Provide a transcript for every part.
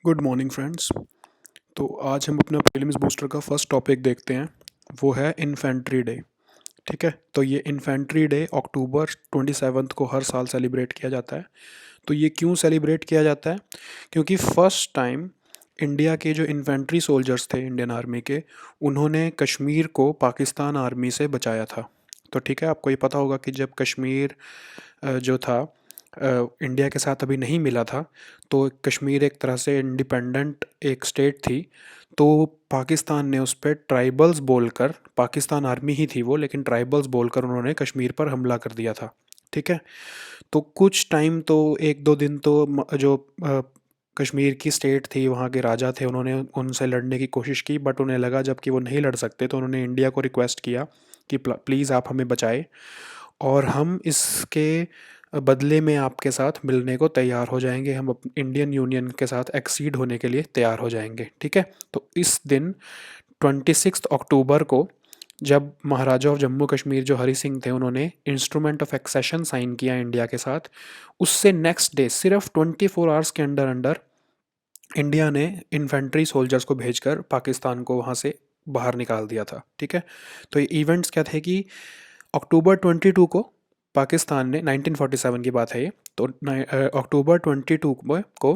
Good morning friends. तो आज हम अपना प्रीलिम्स बूस्टर का फर्स्ट टॉपिक देखते हैं। वो है इन्फेंट्री डे। ठीक है, तो ये इन्फेंट्री डे अक्टूबर 27 को हर साल सेलिब्रेट किया जाता है। तो ये क्यों सेलिब्रेट किया जाता है? क्योंकि फर्स्ट टाइम इंडिया के जो इन्फेंट्री सोल्जर्स थे इंडियन आर्मी के, उन्होंने कश्मीर को पाकिस्तान आर्मी से बचाया था। तो ठीक है, आपको ये पता होगा कि जब कश्मीर जो था इंडिया के साथ अभी नहीं मिला था, तो कश्मीर एक तरह से इंडिपेंडेंट एक स्टेट थी। तो पाकिस्तान ने उस पर ट्राइबल्स बोलकर, पाकिस्तान आर्मी ही थी वो, लेकिन ट्राइबल्स बोलकर उन्होंने कश्मीर पर हमला कर दिया था। ठीक है, तो कुछ टाइम तो एक दो दिन तो जो कश्मीर की स्टेट थी, वहाँ के राजा थे, उन्होंने उनसे लड़ने की कोशिश की, बट उन्हें लगा जब कि वो नहीं लड़ सकते, तो उन्होंने इंडिया को रिक्वेस्ट किया कि प्लीज़ आप हमें बचाए और हम इसके बदले में आपके साथ मिलने को तैयार हो जाएंगे, हम इंडियन यूनियन के साथ एक्सीड होने के लिए तैयार हो जाएंगे। ठीक है, तो इस दिन 26 अक्टूबर को जब महाराजा ऑफ जम्मू कश्मीर जो हरि सिंह थे, उन्होंने इंस्ट्रूमेंट ऑफ एक्सेशन साइन किया इंडिया के साथ, उससे नेक्स्ट डे सिर्फ 24 आवर्स के अंदर अंदर इंडिया ने इन्फेंट्री सोल्जर्स को भेजकर पाकिस्तान को वहाँ से बाहर निकाल दिया था। ठीक है, तो ये इवेंट्स क्या थे कि अक्टूबर 22 को पाकिस्तान ने, 1947 की बात है ये, तो अक्टूबर 22 को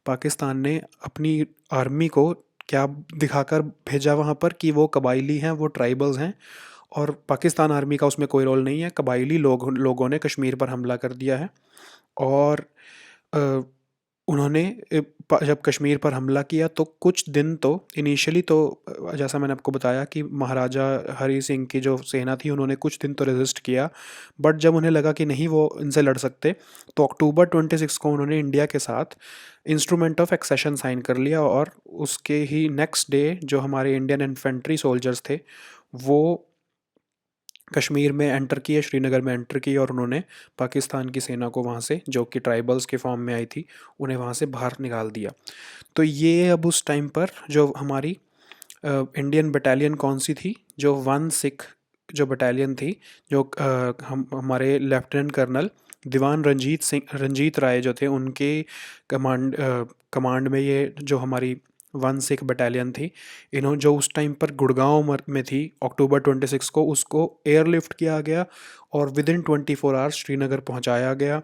पाकिस्तान ने अपनी आर्मी को क्या दिखाकर भेजा वहाँ पर कि वो कबायली हैं, वो ट्राइबल्स हैं, और पाकिस्तान आर्मी का उसमें कोई रोल नहीं है। कबायली लोगों ने कश्मीर पर हमला कर दिया है। और अ, उन्होंने जब कश्मीर पर हमला किया तो कुछ दिन तो इनिशियली तो जैसा मैंने आपको बताया कि महाराजा हरि सिंह की जो सेना थी, उन्होंने कुछ दिन तो रेजिस्ट किया, बट जब उन्हें लगा कि नहीं वो इनसे लड़ सकते, तो अक्टूबर 26 को उन्होंने इंडिया के साथ इंस्ट्रूमेंट ऑफ एक्सेशन साइन कर लिया। और उसके ही नेक्स्ट डे जो हमारे इंडियन इन्फेंट्री सोल्जर्स थे, वो कश्मीर में एंटर किए, श्रीनगर में एंटर किए, और उन्होंने पाकिस्तान की सेना को वहाँ से, जो कि ट्राइबल्स के फॉर्म में आई थी, उन्हें वहाँ से बाहर निकाल दिया। तो ये अब उस टाइम पर जो हमारी इंडियन बटालियन कौन सी थी, जो वन सिख जो बटालियन थी, जो हम हमारे लेफ्टिनेंट कर्नल दीवान रंजीत राय जो थे, उनके कमांड में ये जो हमारी वन सिख बटालियन थी, इन्होंने जो उस टाइम पर गुड़गांव में थी अक्टूबर 26 को, उसको एयरलिफ्ट किया गया और विद इन 24 आवर्स श्रीनगर पहुंचाया गया।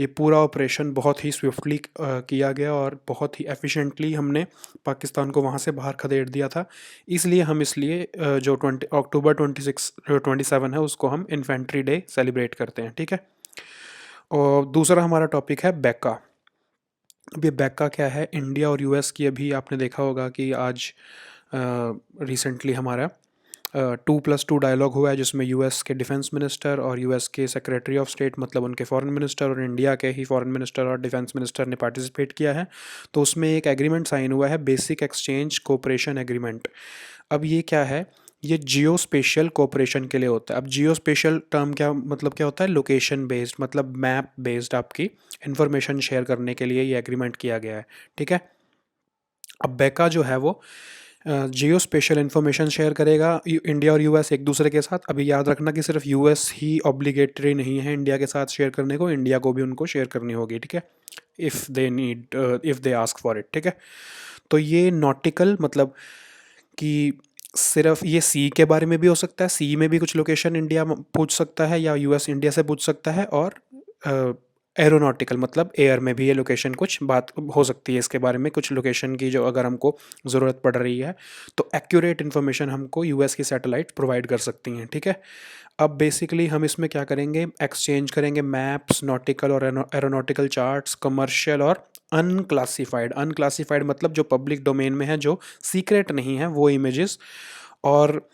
ये पूरा ऑपरेशन बहुत ही स्विफ्टली किया गया और बहुत ही एफिशिएंटली हमने पाकिस्तान को वहाँ से बाहर खदेड़ दिया था। इसलिए हम जो अक्टूबर 27 है, उसको हम इन्फेंट्री डे सेलिब्रेट करते हैं। ठीक है, और दूसरा हमारा टॉपिक है बैका। अब ये बैका क्या है? इंडिया और यूएस की, अभी आपने देखा होगा कि आज रिसेंटली हमारा 2+2 डायलॉग हुआ है, जिसमें यूएस के डिफेंस मिनिस्टर और यूएस के सेक्रेटरी ऑफ स्टेट, मतलब उनके फॉरेन मिनिस्टर, और इंडिया के ही फॉरेन मिनिस्टर और डिफेंस मिनिस्टर ने पार्टिसिपेट किया है। तो उसमें एक एग्रीमेंट साइन हुआ है, बेसिक एक्सचेंज कोऑपरेशन एग्रीमेंट। अब ये क्या है? ये जियो स्पेशियल कोऑपरेशन के लिए होता है। अब जियो स्पेशियल टर्म क्या मतलब, क्या होता है? लोकेशन बेस्ड, मतलब मैप बेस्ड आपकी इंफॉर्मेशन शेयर करने के लिए ये एग्रीमेंट किया गया है। ठीक है, अब बेका जो है वो जियो स्पेशल इंफॉर्मेशन शेयर करेगा इंडिया और यूएस एक दूसरे के साथ। अभी याद रखना कि सिर्फ यूएस ही ऑब्लिगेटरी नहीं है इंडिया के साथ शेयर करने को, इंडिया को भी उनको शेयर करनी होगी। ठीक है, if they ask for it. ठीक है, तो ये नॉटिकल मतलब कि सिर्फ ये सी के बारे में भी हो सकता है, सी में भी कुछ लोकेशन इंडिया पूछ सकता है या यूएस इंडिया से पूछ सकता है, और एरोनॉटिकल मतलब एयर में भी ये लोकेशन कुछ बात हो सकती है इसके बारे में, कुछ लोकेशन की जो अगर हमको ज़रूरत पड़ रही है, तो एक्यूरेट इन्फॉर्मेशन हमको यूएस की सैटेलाइट प्रोवाइड कर सकती हैं। ठीक है, अब बेसिकली हम इसमें क्या करेंगे? एक्सचेंज करेंगे मैप्स, नॉटिकल और एरोनॉटिकल चार्ट्स, कमर्शियल और अनक्लासिफाइड। अनक्लासिफाइड मतलब जो पब्लिक डोमेन में है, जो सीक्रेट नहीं है, वो इमेजेस, और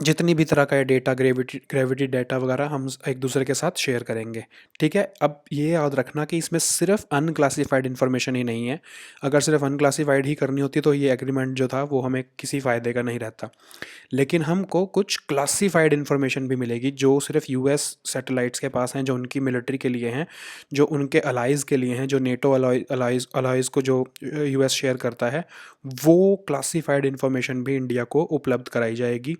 जितनी भी तरह का ये डेटा, ग्रेविटी डेटा वगैरह हम एक दूसरे के साथ शेयर करेंगे। ठीक है, अब ये याद रखना कि इसमें सिर्फ अनक्लासिफाइड इन्फॉर्मेशन ही नहीं है। अगर सिर्फ अनक्लासिफाइड ही करनी होती तो ये एग्रीमेंट जो था वो हमें किसी फ़ायदे का नहीं रहता। लेकिन हमको कुछ क्लासिफाइड इन्फॉर्मेशन भी मिलेगी जो सिर्फ यूएस सैटेलाइट्स के पास हैं, जो उनकी मिलिट्री के लिए हैं, जो उनके अलाइज़ के लिए हैं, जो नेटो अलाइज़ को जो यूएस शेयर करता है, वो क्लासिफाइड इन्फॉर्मेशन भी इंडिया को उपलब्ध कराई जाएगी,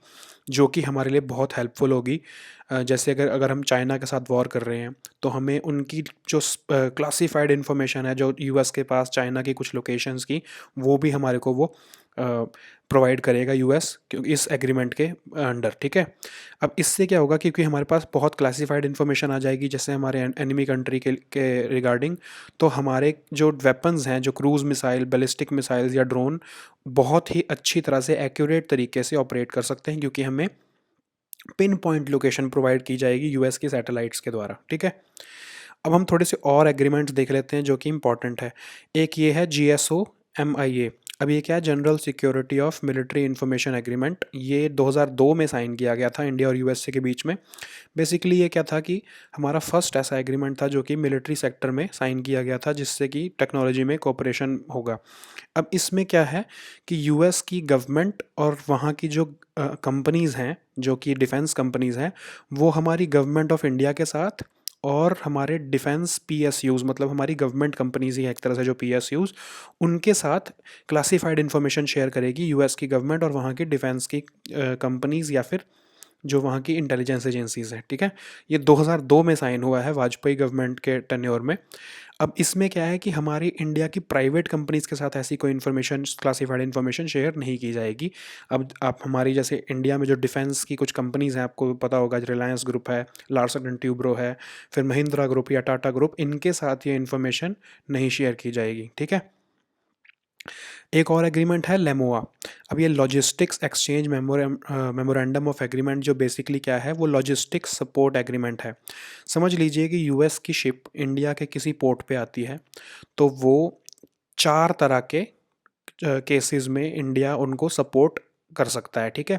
जो कि हमारे लिए बहुत हेल्पफुल होगी। जैसे अगर अगर हम चाइना के साथ वॉर कर रहे हैं तो हमें उनकी जो क्लासिफाइड इन्फॉर्मेशन है जो यूएस के पास चाइना की कुछ लोकेशंस की, वो भी हमारे को वो प्रोवाइड करेगा यूएस, क्योंकि इस एग्रीमेंट के अंडर, ठीक है। अब इससे क्या होगा, क्योंकि हमारे पास बहुत क्लासिफाइड इन्फॉर्मेशन आ जाएगी जैसे हमारे एनिमी कंट्री के रिगार्डिंग, तो हमारे जो वेपन्स हैं, जो क्रूज़ मिसाइल, बैलिस्टिक मिसाइल्स या ड्रोन, बहुत ही अच्छी तरह से एक्यूरेट तरीके से ऑपरेट कर सकते हैं, क्योंकि हमें पिन पॉइंट लोकेशन प्रोवाइड की जाएगी यूएस के सैटेलाइट्स के द्वारा, ठीक है। अब हम थोड़े से और एग्रीमेंट्स देख लेते हैं जो कि इंपॉर्टेंट है। एक ये है GSO-MIA। अब ये क्या है, general security of military information agreement. ये 2002 में साइन किया गया था इंडिया और यूएसए के बीच में। बेसिकली ये क्या था कि हमारा फर्स्ट ऐसा एग्रीमेंट था जो कि मिलिट्री सेक्टर में साइन किया गया था, जिससे कि टेक्नोलॉजी में कोऑपरेशन होगा। अब इसमें क्या है कि यूएस की गवर्नमेंट और वहाँ की जो कंपनीज़ हैं, जो कि डिफेंस कंपनीज़ हैं, वो हमारी गवर्नमेंट ऑफ इंडिया के साथ और हमारे डिफेंस PSUs, मतलब हमारी गवर्नमेंट कंपनीज ही है एक तरह से जो PSUs, उनके साथ क्लासिफाइड इन्फॉर्मेशन शेयर करेगी यूएस की गवर्नमेंट और वहाँ की डिफेंस की कंपनीज या फिर जो वहाँ की इंटेलिजेंस एजेंसीज हैं, ठीक है। ये 2002 में साइन हुआ है वाजपेयी गवर्नमेंट के टेन्योर में। अब इसमें क्या है कि हमारी इंडिया की प्राइवेट कंपनीज के साथ ऐसी कोई इन्फॉर्मेशन, क्लासिफाइड इन्फॉर्मेशन शेयर नहीं की जाएगी। अब आप हमारी जैसे इंडिया में जो डिफेंस की कुछ कंपनीज हैं, आपको पता होगा, रिलायंस ग्रुप है, लार्सन एंड ट्यूब्रो है, फिर महिंद्रा ग्रुप या टाटा ग्रुप, इनके साथ ये इन्फॉर्मेशन नहीं शेयर की जाएगी, ठीक है। एक और एग्रीमेंट है लेमोआ। अब ये logistics exchange memorandum of agreement, जो बेसिकली क्या है, वो लॉजिस्टिक्स सपोर्ट एग्रीमेंट है। समझ लीजिए कि यूएस की शिप इंडिया के किसी पोर्ट पे आती है, तो वो 4 तरह के केसेस में इंडिया उनको सपोर्ट कर सकता है, ठीक है।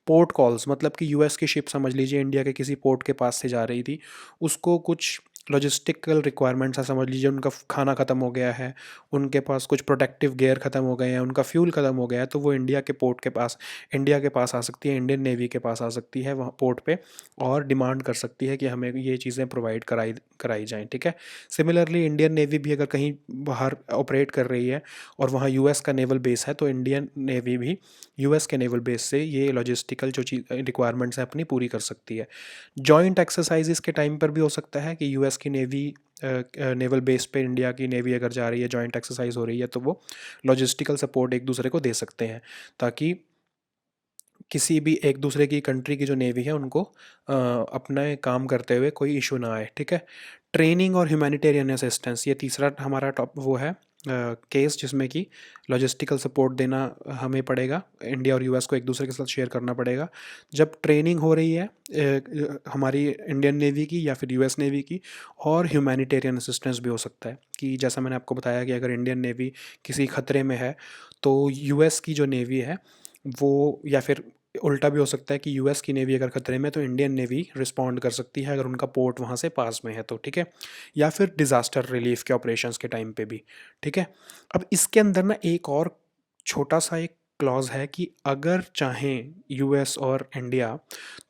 पोर्ट कॉल्स, मतलब कि यूएस की शिप समझ लीजिए इंडिया के किसी पोर्ट के पास से जा रही थी, उसको कुछ लॉजिस्टिकल रिक्वायरमेंट्स है, समझ लीजिए उनका खाना ख़त्म हो गया है, उनके पास कुछ प्रोटेक्टिव गियर ख़त्म हो गए हैं, उनका फ्यूल ख़त्म हो गया है, तो वो इंडिया के पोर्ट के पास, इंडिया के पास आ सकती है, इंडियन नेवी के पास आ सकती है वहाँ पोर्ट पे, और डिमांड कर सकती है कि हमें ये चीज़ें प्रोवाइड कराई कराई जाएँ, ठीक है। सिमिलरली इंडियन नेवी भी अगर कहीं बाहर ऑपरेट कर रही है और वहाँ यूएस का नेवल बेस है, तो इंडियन नेवी भी यूएस के नेवल बेस से ये लॉजिस्टिकल जो चीज़ रिक्वायरमेंट्स हैं अपनी पूरी कर सकती है। जॉइंट एक्सरसाइजेस के टाइम पर भी हो सकता है कि यूएस की नेवी नेवल बेस पे इंडिया की नेवी अगर जा रही है, जॉइंट एक्सरसाइज हो रही है, तो वो लॉजिस्टिकल सपोर्ट एक दूसरे को दे सकते हैं, ताकि किसी भी एक दूसरे की कंट्री की जो नेवी है उनको अपना काम करते हुए कोई इशू ना आए, ठीक है। ट्रेनिंग और ह्यूमैनिटेरियन असिस्टेंस, ये तीसरा हमारा टॉप वो है केस, जिसमें कि लॉजिस्टिकल सपोर्ट देना हमें पड़ेगा, इंडिया और यूएस को एक दूसरे के साथ शेयर करना पड़ेगा जब ट्रेनिंग हो रही है हमारी इंडियन नेवी की या फिर यूएस नेवी की। और ह्यूमैनिटेरियन असिस्टेंस भी हो सकता है कि जैसा मैंने आपको बताया कि अगर इंडियन नेवी किसी खतरे में है, तो यूएस की जो नेवी है वो, या फिर उल्टा भी हो सकता है कि यूएस की नेवी अगर खतरे में, तो इंडियन नेवी रिस्पॉन्ड कर सकती है अगर उनका पोर्ट वहाँ से पास में है, तो ठीक है। या फिर डिज़ास्टर रिलीफ के ऑपरेशंस के टाइम पे भी, ठीक है। अब इसके अंदर ना एक और छोटा सा एक क्लॉज है कि अगर चाहें यूएस और इंडिया,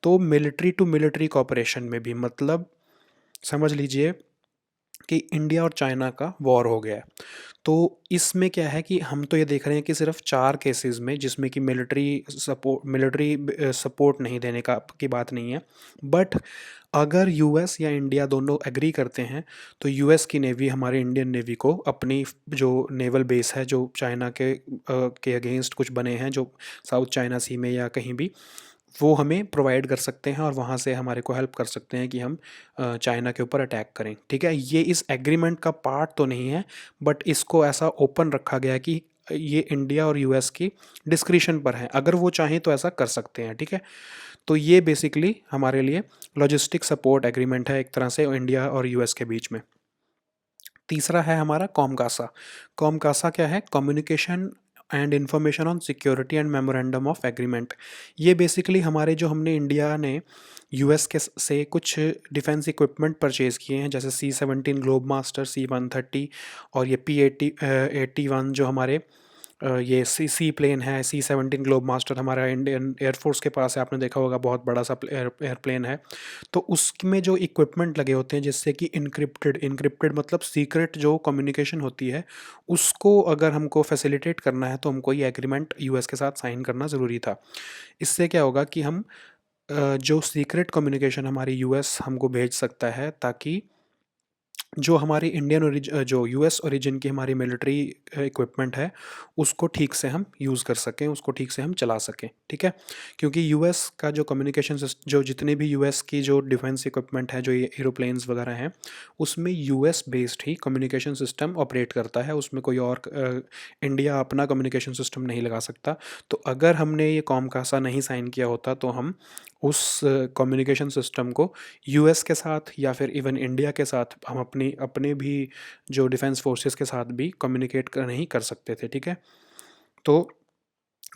तो मिलिट्री टू मिलिट्री कोऑपरेशन में भी, मतलब समझ लीजिए कि इंडिया और चाइना का वॉर हो गया है, तो इसमें क्या है कि हम तो ये देख रहे हैं कि सिर्फ 4 केसेस में, जिसमें कि मिलिट्री सपोर्ट नहीं देने का की बात नहीं है, बट अगर यूएस या इंडिया दोनों एग्री करते हैं, तो यूएस की नेवी हमारे इंडियन नेवी को अपनी जो नेवल बेस है जो चाइना के अगेंस्ट कुछ बने हैं, जो साउथ चाइना सी में या कहीं भी, वो हमें प्रोवाइड कर सकते हैं और वहाँ से हमारे को हेल्प कर सकते हैं कि हम चाइना के ऊपर अटैक करें, ठीक है। ये इस एग्रीमेंट का पार्ट तो नहीं है, बट इसको ऐसा ओपन रखा गया है कि ये इंडिया और यूएस की डिस्क्रिशन पर है, अगर वो चाहें तो ऐसा कर सकते हैं, ठीक है। तो ये बेसिकली हमारे लिए लॉजिस्टिक सपोर्ट एग्रीमेंट है एक तरह से इंडिया और यूएस के बीच में। तीसरा है हमारा कॉमकासा। कॉमकासा क्या है, communication and information on security and memorandum of agreement. ये बेसिकली हमारे जो हमने इंडिया ने यूएस के से कुछ डिफेंस इक्विपमेंट परचेज़ किए हैं, जैसे C-17 ग्लोब मास्टर, C-130 और ये P-80 81 जो हमारे ये सी प्लेन है, C-17 ग्लोब मास्टर हमारा इंडियन एयरफोर्स के पास है, आपने देखा होगा, बहुत बड़ा सा एयरप्लेन है। तो उसमें जो इक्विपमेंट लगे होते हैं जिससे कि इनक्रिप्टेड इनक्रिप्टेड मतलब सीक्रेट जो कम्युनिकेशन होती है, उसको अगर हमको फैसिलिटेट करना है तो हमको ये एग्रीमेंट यूएस के साथ साइन करना ज़रूरी था। इससे क्या होगा कि हम जो सीक्रेट कम्युनिकेशन हमारी यूएस हमको भेज सकता है, ताकि जो हमारी जो यूएस ओरिजिन की हमारी मिलिट्री इक्विपमेंट है, उसको ठीक से हम यूज़ कर सकें, उसको ठीक से हम चला सकें, ठीक है? क्योंकि यूएस का जो कम्युनिकेशन जो जितने भी यूएस की जो डिफेंस इक्विपमेंट है, जो ये एरोप्लेन्स वगैरह हैं, उसमें यूएस बेस्ड ही कम्युनिकेशन सिस्टम ऑपरेट करता है, उसमें कोई और इंडिया अपना कम्युनिकेशन सिस्टम नहीं लगा सकता। तो अगर हमने ये कॉमकासा नहीं साइन किया होता तो हम उस कम्युनिकेशन सिस्टम को यूएस के साथ या फिर इवन इंडिया के साथ हम अपनी अपने भी जो डिफेंस फोर्सेस के साथ भी कम्युनिकेट नहीं कर सकते थे, ठीक है? तो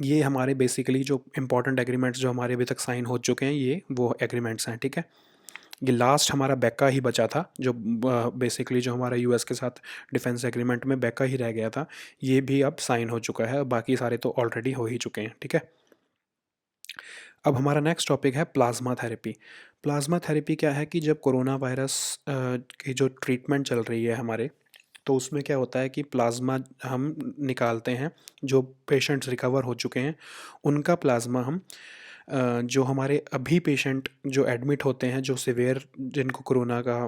ये हमारे बेसिकली जो इम्पोर्टेंट एग्रीमेंट्स जो हमारे अभी तक साइन हो चुके हैं, ये वो एग्रीमेंट्स हैं, ठीक है? ये लास्ट हमारा बैका ही बचा था, जो बेसिकली जो हमारा यूएस के साथ डिफेंस एग्रीमेंट में बैका ही रह गया था। ये भी अब साइन हो चुका है, बाकी सारे तो ऑलरेडी हो ही चुके हैं, ठीक है? अब हमारा नेक्स्ट टॉपिक है प्लाज्मा थेरेपी। प्लाज्मा थेरेपी क्या है कि जब कोरोना वायरस की जो ट्रीटमेंट चल रही है हमारे, तो उसमें क्या होता है कि प्लाज्मा हम निकालते हैं, जो पेशेंट्स रिकवर हो चुके हैं उनका प्लाज्मा हम जो हमारे अभी पेशेंट जो एडमिट होते हैं, जो सिवियर जिनको कोरोना का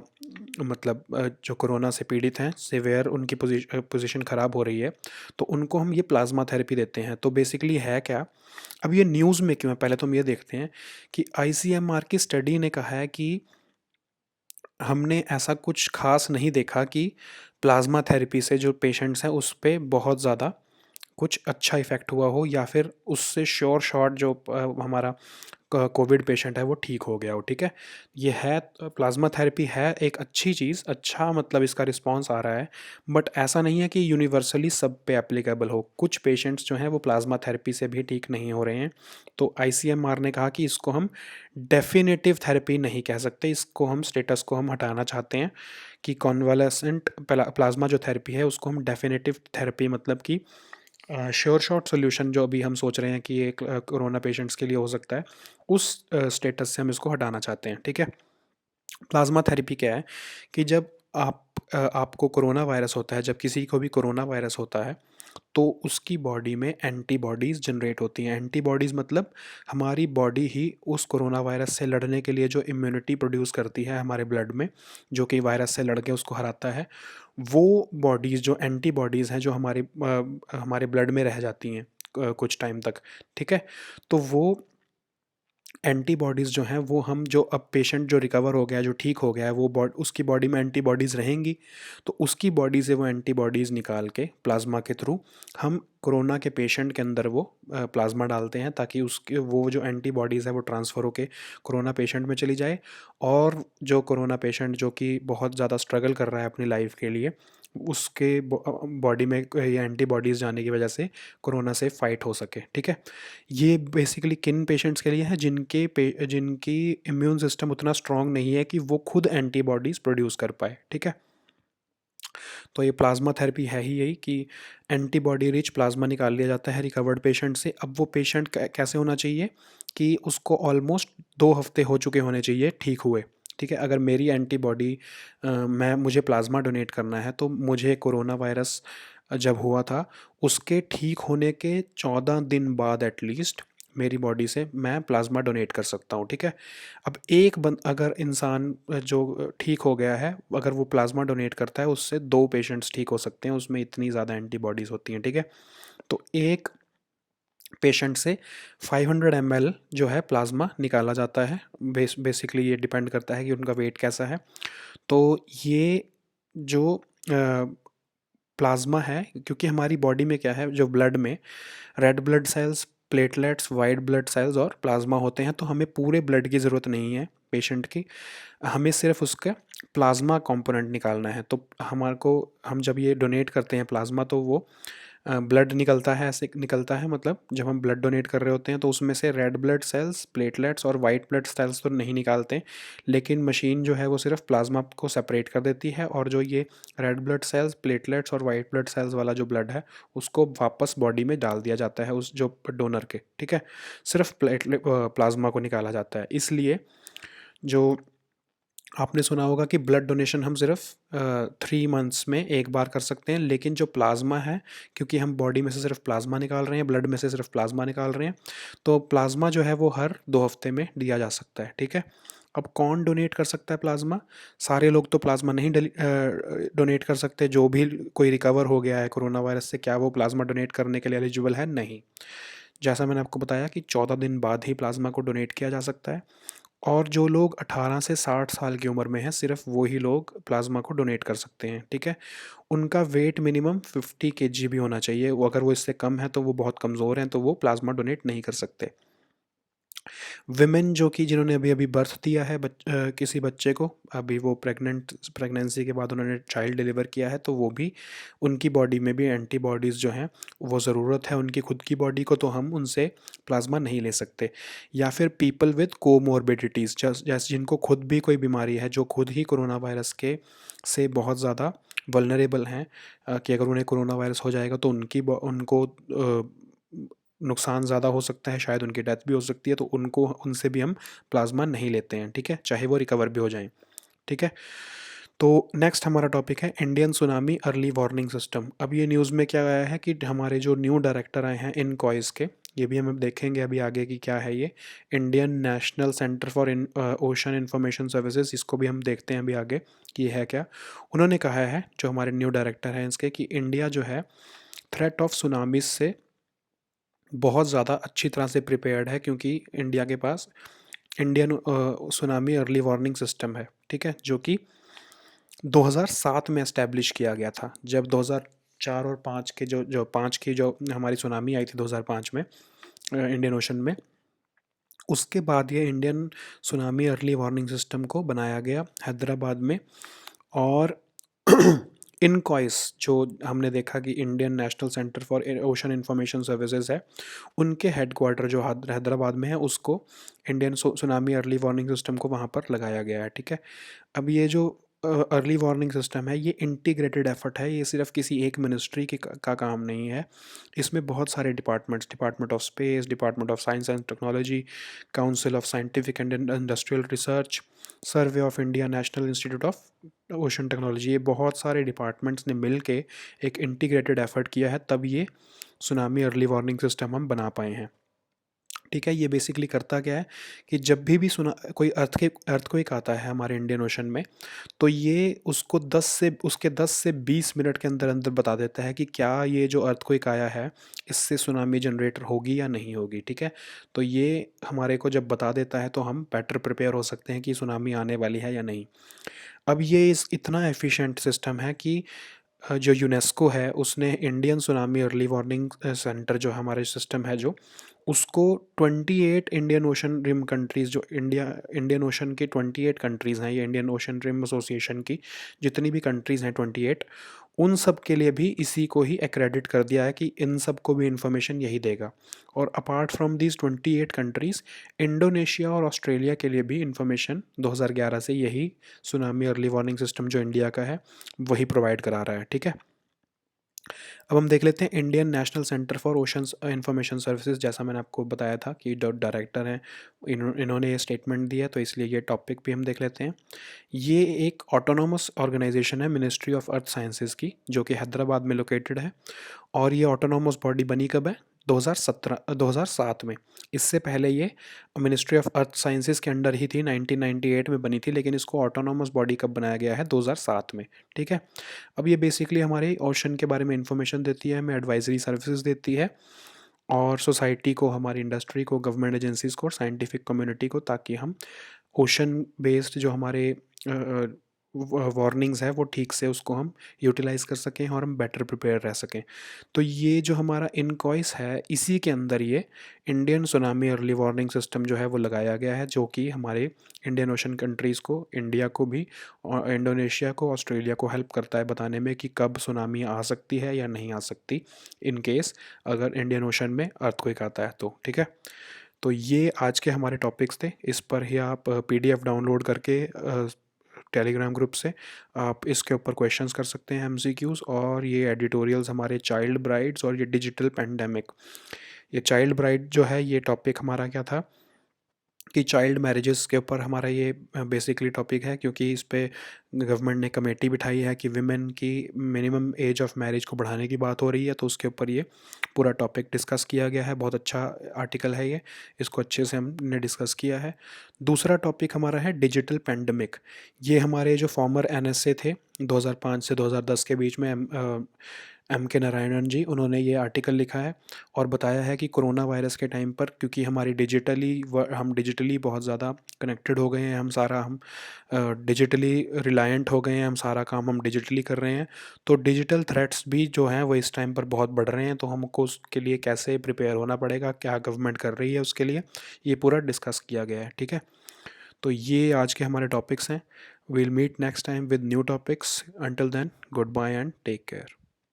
मतलब जो कोरोना से पीड़ित हैं, सिवियर उनकी पोजीशन ख़राब हो रही है, तो उनको हम ये प्लाज्मा थेरेपी देते हैं। तो बेसिकली है क्या, अब ये न्यूज़ में क्यों है, पहले तो हम ये देखते हैं कि आईसीएमआर की स्टडी ने कहा है कि हमने ऐसा कुछ खास नहीं देखा कि प्लाज्मा थेरेपी से जो पेशेंट्स हैं उस पे बहुत ज़्यादा कुछ अच्छा इफ़ेक्ट हुआ हो, या फिर उससे श्योर शॉट जो हमारा कोविड पेशेंट है वो ठीक हो गया हो, ठीक है? ये है, प्लाज्मा थेरेपी है एक अच्छी चीज़, अच्छा मतलब इसका रिस्पॉन्स आ रहा है, बट ऐसा नहीं है कि यूनिवर्सली सब पे एप्लीकेबल हो। कुछ पेशेंट्स जो हैं वो प्लाज्मा थेरेपी से भी ठीक नहीं हो रहे हैं। तो आईसीएमआर ने कहा कि इसको हम डेफिनेटिव थेरेपी नहीं कह सकते, इसको हम स्टेटस को हम हटाना चाहते हैं कि कॉन्वालेसेंट प्लाज्मा जो थेरेपी है उसको हम डेफिनेटिव थेरेपी मतलब कि श्योर शॉट सॉल्यूशन जो अभी हम सोच रहे हैं कि एक कोरोना पेशेंट्स के लिए हो सकता है, उस स्टेटस से हम इसको हटाना चाहते हैं, ठीक है? प्लाज्मा थेरेपी क्या है कि जब आपको कोरोना वायरस होता है, जब किसी को भी कोरोना वायरस होता है, तो उसकी बॉडी में एंटीबॉडीज़ जनरेट होती हैं। एंटीबॉडीज़ मतलब हमारी बॉडी ही उस कोरोना वायरस से लड़ने के लिए जो इम्यूनिटी प्रोड्यूस करती है हमारे ब्लड में, जो कि वायरस से लड़ के उसको हराता है, वो बॉडीज़ जो एंटीबॉडीज़ हैं जो हमारे ब्लड में रह जाती हैं कुछ टाइम तक, ठीक है? तो वो एंटीबॉडीज़ जो हैं वो हम जो अब पेशेंट जो रिकवर हो गया है, जो ठीक हो गया है, वो उसकी बॉडी में एंटीबॉडीज़ रहेंगी, तो उसकी बॉडी से वो एंटीबॉडीज़ निकाल के प्लाज्मा के थ्रू हम कोरोना के पेशेंट के अंदर वो प्लाज्मा डालते हैं, ताकि उसके वो जो एंटीबॉडीज़ है वो ट्रांसफ़र होके कोरोना पेशेंट में चली जाए, और जो कोरोना पेशेंट जो कि बहुत ज़्यादा स्ट्रगल कर रहा है अपनी लाइफ के लिए, उसके बॉडी में ये एंटीबॉडीज़ जाने की वजह से कोरोना से फाइट हो सके, ठीक है? ये बेसिकली किन पेशेंट्स के लिए है, जिनकी इम्यून सिस्टम उतना स्ट्रॉन्ग नहीं है कि वो खुद एंटीबॉडीज़ प्रोड्यूस कर पाए, ठीक है? तो ये प्लाज्मा थेरेपी है ही यही कि एंटीबॉडी रिच प्लाज्मा निकाल लिया जाता है रिकवर्ड पेशेंट से। अब वो पेशेंट कैसे होना चाहिए कि उसको ऑलमोस्ट 2 हफ्ते हो चुके होने चाहिए ठीक हुए, ठीक है? अगर मेरी एंटीबॉडी मैं मुझे प्लाज्मा डोनेट करना है, तो मुझे कोरोना वायरस जब हुआ था उसके ठीक होने के 14 दिन बाद एटलीस्ट मेरी बॉडी से मैं प्लाज्मा डोनेट कर सकता हूँ, ठीक है? अब अगर इंसान जो ठीक हो गया है, अगर वो प्लाज्मा डोनेट करता है, उससे 2 पेशेंट्स ठीक हो सकते हैं, उसमें इतनी ज़्यादा एंटीबॉडीज़ होती हैं, ठीक है? तो एक पेशेंट से 500 ml जो है प्लाज्मा निकाला जाता है। बेसिकली ये डिपेंड करता है कि उनका वेट कैसा है। तो ये जो प्लाज्मा है, क्योंकि हमारी बॉडी में क्या है, जो ब्लड में red blood cells, platelets, white blood cells और प्लाज्मा होते हैं, तो हमें पूरे ब्लड की ज़रूरत नहीं है पेशेंट की, हमें सिर्फ उसका प्लाज्मा कंपोनेंट निकालना है। तो हमारे को हम जब ये डोनेट करते हैं प्लाज्मा, तो वो ब्लड निकलता है, ऐसे निकलता है, मतलब जब हम ब्लड डोनेट कर रहे होते हैं तो उसमें से रेड ब्लड सेल्स, प्लेटलेट्स और वाइट ब्लड सेल्स तो नहीं निकालते, लेकिन मशीन जो है वो सिर्फ प्लाज्मा को सेपरेट कर देती है, और जो ये रेड ब्लड सेल्स, प्लेटलेट्स और वाइट ब्लड सेल्स वाला जो ब्लड है उसको वापस बॉडी में डाल दिया जाता है उस जो डोनर के, ठीक है। सिर्फ प्लाज्मा को निकाला जाता है। इसलिए जो आपने सुना होगा कि ब्लड डोनेशन हम सिर्फ 3 मंथ्स में एक बार कर सकते हैं, लेकिन जो प्लाज्मा है, क्योंकि हम बॉडी में से सिर्फ प्लाज्मा निकाल रहे हैं, ब्लड में से सिर्फ प्लाज्मा निकाल रहे हैं, तो प्लाज्मा जो है वो हर 2 हफ्ते में दिया जा सकता है, ठीक है। अब कौन डोनेट कर सकता है प्लाज्मा? सारे लोग तो प्लाज्मा नहीं डोनेट कर सकते। जो भी कोई रिकवर हो गया है कोरोना वायरस से, क्या वो प्लाज्मा डोनेट करने के लिए एलिजिबल है? नहीं। जैसा मैंने आपको बताया कि 14 दिन बाद ही प्लाज्मा को डोनेट किया जा सकता है, और जो लोग 18 से 60 साल की उम्र में हैं सिर्फ वो ही लोग प्लाज्मा को डोनेट कर सकते हैं, ठीक है। उनका वेट मिनिमम 50 kg भी होना चाहिए। वो अगर वो इससे कम है तो वो बहुत कमज़ोर हैं, तो वो प्लाज्मा डोनेट नहीं कर सकते। विमेन जो कि जिन्होंने अभी अभी बर्थ दिया है किसी बच्चे को, अभी वो प्रेगनेंसी के बाद उन्होंने चाइल्ड डिलीवर किया है, तो वो भी, उनकी बॉडी में भी एंटीबॉडीज़ जो हैं वो ज़रूरत है उनकी खुद की बॉडी को, तो हम उनसे प्लाज्मा नहीं ले सकते। या फिर पीपल विद कोमोर्बिडिटीज़, जैसे जिनको खुद भी कोई बीमारी है, जो खुद ही कोरोना वायरस के से बहुत ज़्यादा वल्नरेबल हैं, कि अगर उन्हें कोरोना वायरस हो जाएगा तो उनको नुकसान ज़्यादा हो सकता है, शायद उनकी डेथ भी हो सकती है, तो उनको, उनसे भी हम प्लाज्मा नहीं लेते हैं, ठीक है, चाहे वो रिकवर भी हो जाएं, ठीक है। तो नेक्स्ट हमारा टॉपिक है Indian tsunami early warning system. अब ये न्यूज़ में क्या आया है कि हमारे जो न्यू डायरेक्टर आए हैं इनकॉइस के, ये भी हम देखेंगे अभी आगे की क्या है ये, Indian national centre for ocean information services, इसको भी हम देखते हैं अभी आगे कि ये है क्या। उन्होंने कहा है, जो हमारे न्यू डायरेक्टर हैं इसके, कि इंडिया जो है थ्रेट ऑफ सुनामीज से बहुत ज़्यादा अच्छी तरह से प्रिपेयर्ड है, क्योंकि इंडिया के पास Indian tsunami early warning system है, ठीक है, जो कि 2007 में इस्टेब्लिश किया गया था। जब 2004 और 5 के जो 5 की जो हमारी सुनामी आई थी 2005 में इंडियन ओशन में, उसके बाद ये Indian tsunami early warning system को बनाया गया हैदराबाद में। और इनकॉइस, जो हमने देखा कि Indian national centre for ocean information services है, उनके हेडक्वार्टर जो हैदराबाद में है, उसको Indian tsunami early warning system को वहाँ पर लगाया गया है, ठीक है। अब ये जो अर्ली वार्निंग सिस्टम है, ये इंटीग्रेटेड एफर्ट है, ये सिर्फ किसी एक मिनिस्ट्री का काम नहीं है। इसमें बहुत सारे departments, department of space, department of science and technology, council of scientific and industrial research, survey of India, national institute of ocean technology, ये बहुत सारे डिपार्टमेंट्स ने मिल के एक इंटीग्रेटेड एफर्ट किया है, तब ये सुनामी अर्ली वार्निंग सिस्टम हम बना पाए हैं, ठीक है। ये बेसिकली करता क्या है कि जब भी सुना कोई अर्थक्वेक आता है हमारे इंडियन ओशन में, तो ये उसको 10 से 20 मिनट के अंदर अंदर बता देता है कि क्या ये जो अर्थक्वेक आया है इससे सुनामी जनरेटर होगी या नहीं होगी, ठीक है। तो ये हमारे को जब बता देता है तो हम बेटर प्रिपेयर हो सकते हैं कि सुनामी आने वाली है या नहीं। अब ये इतना एफिशिएंट सिस्टम है कि जो यूनेस्को है उसने Indian tsunami early warning centre, जो हमारे सिस्टम है, जो उसको 28 इंडियन ओशन रिम कंट्रीज़, जो इंडियन ओशन के 28 कंट्रीज़ हैं, ये इंडियन ओशन रिम एसोसिएशन की जितनी भी कंट्रीज़ हैं 28, उन सब के लिए भी इसी को ही एक्रेडिट कर दिया है कि इन सब को भी इंफॉर्मेशन यही देगा। और apart from these 28 countries, Indonesia और ऑस्ट्रेलिया के लिए भी इंफॉर्मेशन 2011 से यही सुनामी अर्ली वार्निंग सिस्टम जो इंडिया का है वही प्रोवाइड करा रहा है, ठीक है। अब हम देख लेते हैं Indian national centre for oceans information services. जैसा मैंने आपको बताया था कि जो डायरेक्टर हैं इन्होंने ये स्टेटमेंट दिया है, तो इसलिए ये टॉपिक भी हम देख लेते हैं। ये एक ऑटोनोमस ऑर्गेनाइजेशन है मिनिस्ट्री ऑफ अर्थ साइंसेज की, जो कि हैदराबाद में लोकेटेड है। और ये ऑटोनोमस बॉडी बनी कब है? 2007 में। इससे पहले ये मिनिस्ट्री ऑफ अर्थ साइंसेज के अंडर ही थी, 1998 में बनी थी, लेकिन इसको ऑटोनोमस बॉडी कब बनाया गया है? 2007 में, ठीक है। अब ये बेसिकली हमारे ओशन के बारे में इंफॉर्मेशन देती है, हमें एडवाइजरी सर्विसेज देती है, और सोसाइटी को, हमारी इंडस्ट्री को, गवर्नमेंट एजेंसीज़ को और साइंटिफिक कम्युनिटी को, ताकि हम ओशन बेस्ड जो हमारे वार्निंग्स है वो ठीक से उसको हम यूटिलाइज़ कर सकें और हम बेटर प्रिपेयर रह सकें। तो ये जो हमारा इनकॉइस है, इसी के अंदर ये Indian tsunami early warning system जो है वो लगाया गया है, जो कि हमारे इंडियन ओशन कंट्रीज़ को, इंडिया को भी और इंडोनेशिया को, ऑस्ट्रेलिया को हेल्प करता है बताने में कि कब सुनामी आ सकती है या नहीं आ सकती, इन केस अगर इंडियन ओशन में अर्थक्वेक आता है तो। ठीक है, तो ये आज के हमारे टॉपिक्स थे। इस पर ही आप पीडीएफ डाउनलोड करके टेलीग्राम ग्रुप से आप इसके ऊपर क्वेश्चंस कर सकते हैं, एमसीक्यूज़, और ये एडिटोरियल्स हमारे चाइल्ड ब्राइड्स और ये डिजिटल पेंडेमिक। ये चाइल्ड ब्राइड जो है ये टॉपिक हमारा क्या था कि चाइल्ड मैरिजेस के ऊपर हमारा ये बेसिकली टॉपिक है, क्योंकि इस पे गवर्नमेंट ने कमेटी बिठाई है कि विमेन की मिनिमम एज ऑफ मैरिज को बढ़ाने की बात हो रही है, तो उसके ऊपर ये पूरा टॉपिक डिस्कस किया गया है। बहुत अच्छा आर्टिकल है ये, इसको अच्छे से हमने डिस्कस किया है। दूसरा टॉपिक हमारा है डिजिटल पेंडेमिक। ये हमारे जो फॉर्मर एनएसए थे 2005 से 2010 के बीच में, एम के नारायणन जी, उन्होंने ये आर्टिकल लिखा है और बताया है कि कोरोना वायरस के टाइम पर, क्योंकि हमारी हम डिजिटली बहुत ज़्यादा कनेक्टेड हो गए हैं, हम डिजिटली रिलायंट हो गए हैं, हम सारा काम हम डिजिटली कर रहे हैं, तो डिजिटल थ्रेट्स भी जो हैं वो इस टाइम पर बहुत बढ़ रहे हैं। तो हमको उसके लिए कैसे प्रिपेयर होना पड़ेगा, क्या गवर्नमेंट कर रही है उसके लिए, ये पूरा डिस्कस किया गया है। ठीक है, तो ये आज के हमारे टॉपिक्स हैं। We'll meet next time with new topics. Until then, good bye and take care.